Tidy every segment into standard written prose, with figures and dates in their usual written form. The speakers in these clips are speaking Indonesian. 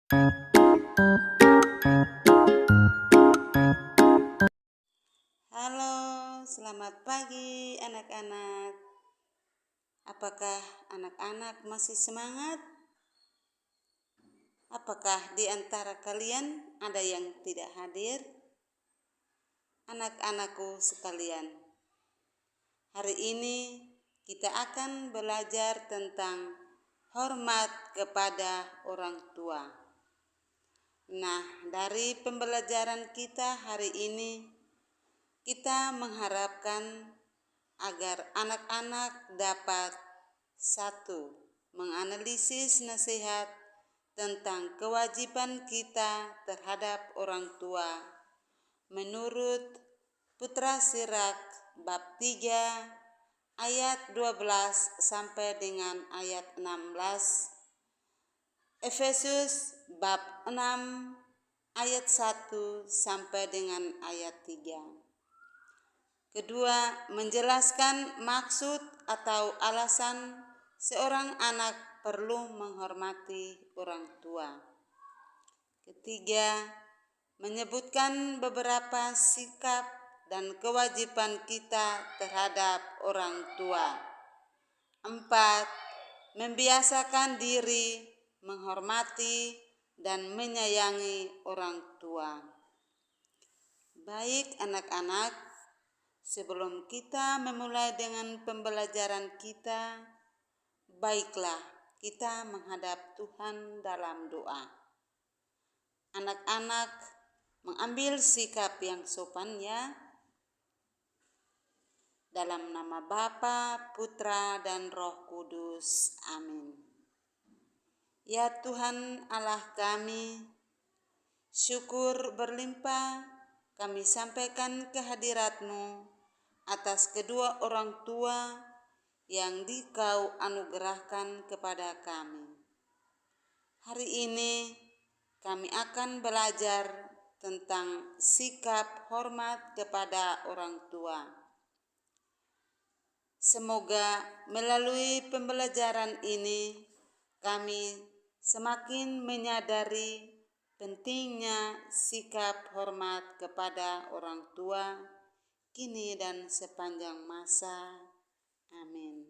Halo, selamat pagi anak-anak. Apakah anak-anak masih semangat? Apakah di antara kalian ada yang tidak hadir? Anak-anakku sekalian, hari ini kita akan belajar tentang hormat kepada orang tua. Nah, dari pembelajaran kita hari ini, kita mengharapkan agar anak-anak dapat satu, menganalisis nasihat tentang kewajiban kita terhadap orang tua menurut Putra Sirak bab 3 ayat 12 sampai dengan ayat 16, Efesus bab 6 ayat 1 sampai dengan ayat 3. Kedua, menjelaskan maksud atau alasan seorang anak perlu menghormati orang tua. Ketiga, menyebutkan beberapa sikap dan kewajiban kita terhadap orang tua. Empat, membiasakan diri menghormati dan menyayangi orang tua. Baik anak-anak, sebelum kita memulai dengan pembelajaran kita, baiklah kita menghadap Tuhan dalam doa. Anak-anak mengambil sikap yang sopan ya. Dalam nama Bapa, Putra, dan Roh Kudus. Amin. Ya Tuhan Allah kami, syukur berlimpah kami sampaikan kehadirat-Mu atas kedua orang tua yang Dikau anugerahkan kepada kami. Hari ini kami akan belajar tentang sikap hormat kepada orang tua. Semoga melalui pembelajaran ini kami semakin menyadari pentingnya sikap hormat kepada orang tua kini dan sepanjang masa. Amin.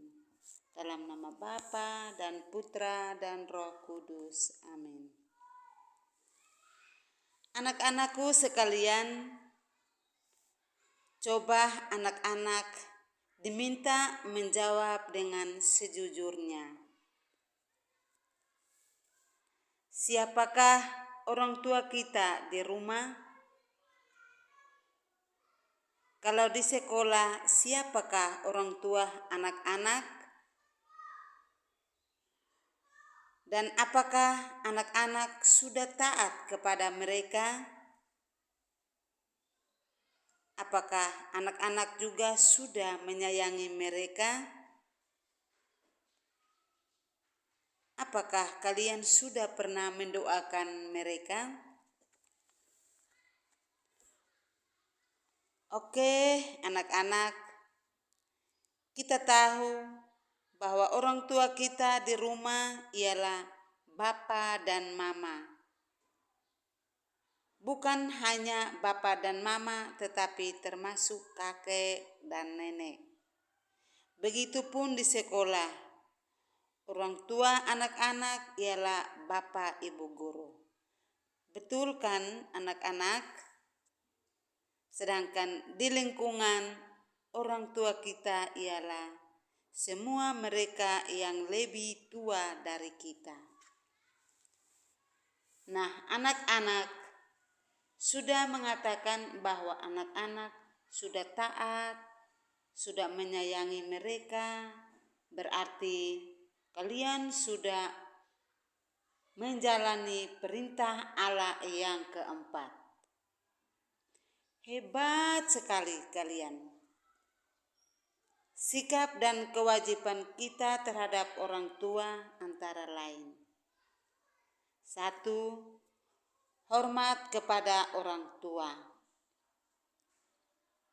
Dalam nama Bapa dan Putra dan Roh Kudus. Amin. Anak-anakku sekalian, coba anak-anak diminta menjawab dengan sejujurnya. Siapakah orang tua kita di rumah? Kalau di sekolah, siapakah orang tua anak-anak? Dan apakah anak-anak sudah taat kepada mereka? Apakah anak-anak juga sudah menyayangi mereka? Apakah kalian sudah pernah mendoakan mereka? Oke, anak-anak, kita tahu bahwa orang tua kita di rumah ialah Bapa dan Mama. Bukan hanya Bapa dan Mama, tetapi termasuk kakek dan nenek. Begitupun di sekolah, orang tua anak-anak ialah Bapak Ibu guru. Betul kan anak-anak? Sedangkan di lingkungan, orang tua kita ialah semua mereka yang lebih tua dari kita. Nah, anak-anak sudah mengatakan bahwa anak-anak sudah taat, sudah menyayangi mereka, berarti kalian sudah menjalani perintah Allah yang keempat. Hebat sekali kalian. Sikap dan kewajiban kita terhadap orang tua antara lain. 1. Hormat kepada orang tua.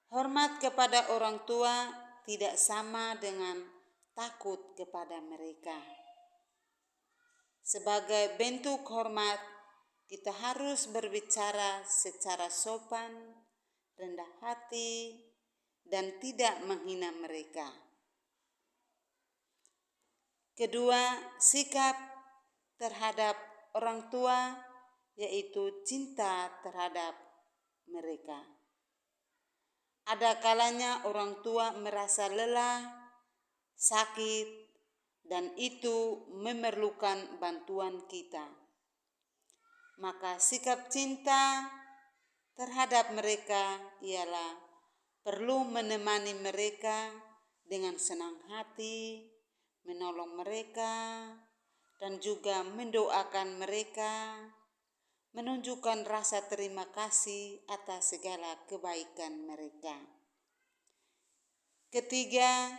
Hormat kepada orang tua tidak sama dengan takut kepada mereka. Sebagai bentuk hormat, kita harus berbicara secara sopan, rendah hati, dan tidak menghina mereka. Kedua, sikap terhadap orang tua yaitu cinta terhadap mereka. Ada kalanya orang tua merasa lelah, sakit, dan itu memerlukan bantuan kita. Maka sikap cinta terhadap mereka ialah perlu menemani mereka dengan senang hati, menolong mereka, dan juga mendoakan mereka, menunjukkan rasa terima kasih atas segala kebaikan mereka. Ketiga,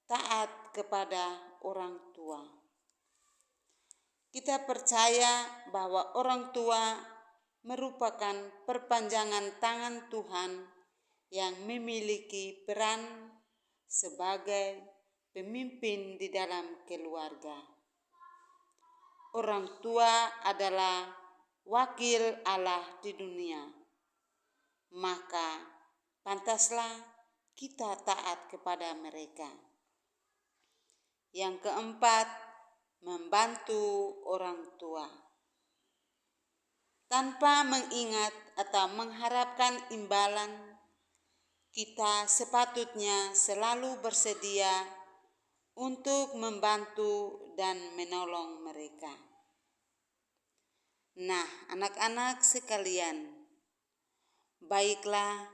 taat kepada orang tua. Kita percaya bahwa orang tua merupakan perpanjangan tangan Tuhan yang memiliki peran sebagai pemimpin di dalam keluarga. Orang tua adalah wakil Allah di dunia, maka pantaslah kita taat kepada mereka. Yang keempat, membantu orang tua. Tanpa mengingat atau mengharapkan imbalan, kita sepatutnya selalu bersedia untuk membantu dan menolong mereka. Nah, anak-anak sekalian, baiklah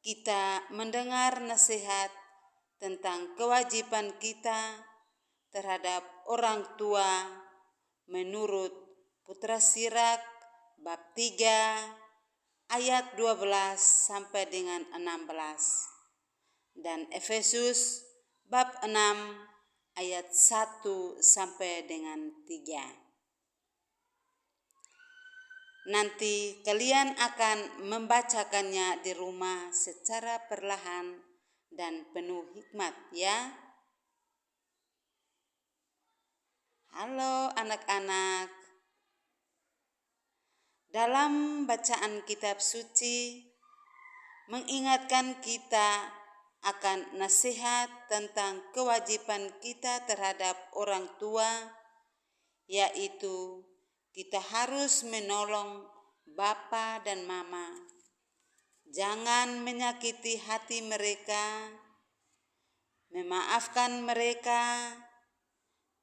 kita mendengar nasihat tentang kewajiban kita terhadap orang tua menurut Putra Sirak bab 3 ayat 12 sampai dengan 16 dan Efesus bab 6 ayat 1 sampai dengan 3. Nanti kalian akan membacakannya di rumah secara perlahan dan penuh hikmat ya. Halo anak-anak. Dalam bacaan kitab suci mengingatkan kita akan nasihat tentang kewajiban kita terhadap orang tua, yaitu kita harus menolong bapa dan mama. Jangan menyakiti hati mereka, memaafkan mereka,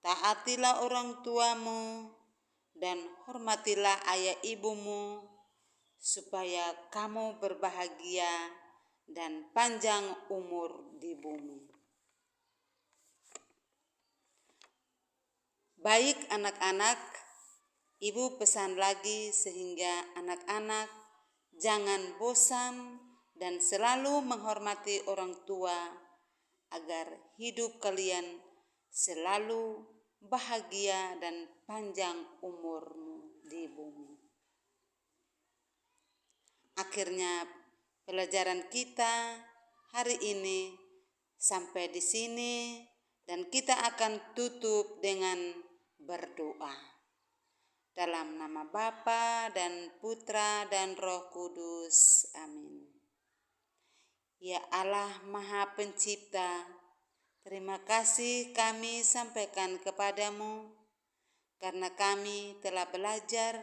taatilah orang tuamu, dan hormatilah ayah ibumu, supaya kamu berbahagia dan panjang umur di bumi. Baik anak-anak, ibu pesan lagi sehingga anak-anak jangan bosan dan selalu menghormati orang tua agar hidup kalian selalu bahagia dan panjang umurmu di bumi. Akhirnya pelajaran kita hari ini sampai di sini dan kita akan tutup dengan berdoa. Dalam nama Bapa dan Putra dan Roh Kudus. Amin. Ya Allah Maha Pencipta, terima kasih kami sampaikan kepadamu karena kami telah belajar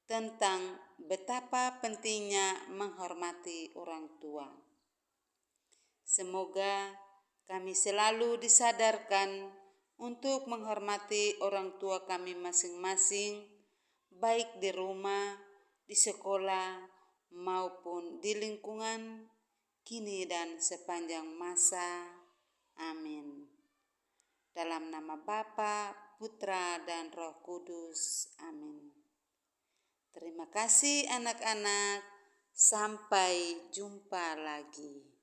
tentang betapa pentingnya menghormati orang tua. Semoga kami selalu disadarkan untuk menghormati orang tua kami masing-masing, baik di rumah, di sekolah, maupun di lingkungan, kini dan sepanjang masa. Amin. Dalam nama Bapa, Putra, dan Roh Kudus. Amin. Terima kasih anak-anak. Sampai jumpa lagi.